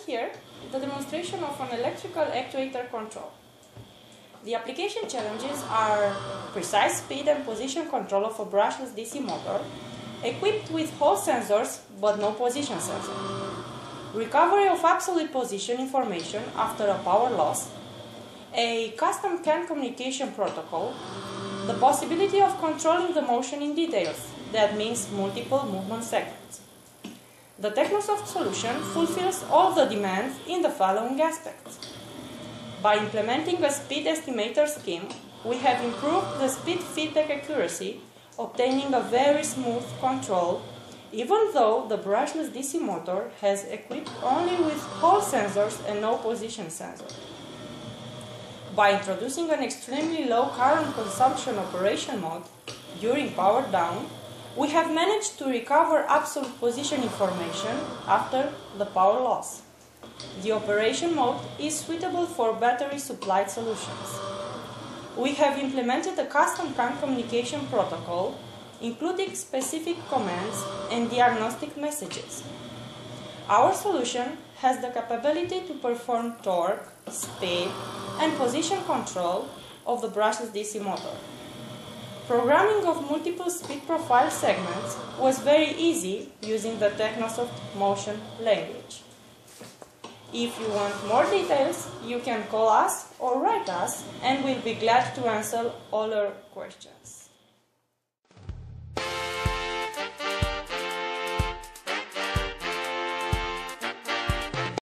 here the demonstration of an electrical actuator control. The application challenges are precise speed and position control of a brushless DC motor, equipped with Hall sensors but no position sensor, recovery of absolute position information after a power loss, a custom CAN communication protocol, the possibility of controlling the motion in details, that means multiple movement segments. The Technosoft solution fulfills all the demands in the following aspects. By implementing a speed estimator scheme, we have improved the speed feedback accuracy, obtaining a very smooth control, even though the brushless DC motor has equipped only with Hall sensors and no position sensor. By introducing an extremely low current consumption operation mode during power down, we have managed to recover absolute position information after the power loss. The operation mode is suitable for battery-supplied solutions. We have implemented a custom CAN communication protocol, including specific commands and diagnostic messages. Our solution has the capability to perform torque, speed, and position control of the brushless DC motor. Programming of multiple speed profile segments was very easy using the Technosoft Motion language. If you want more details, you can call us or write us, and we'll be glad to answer all your questions.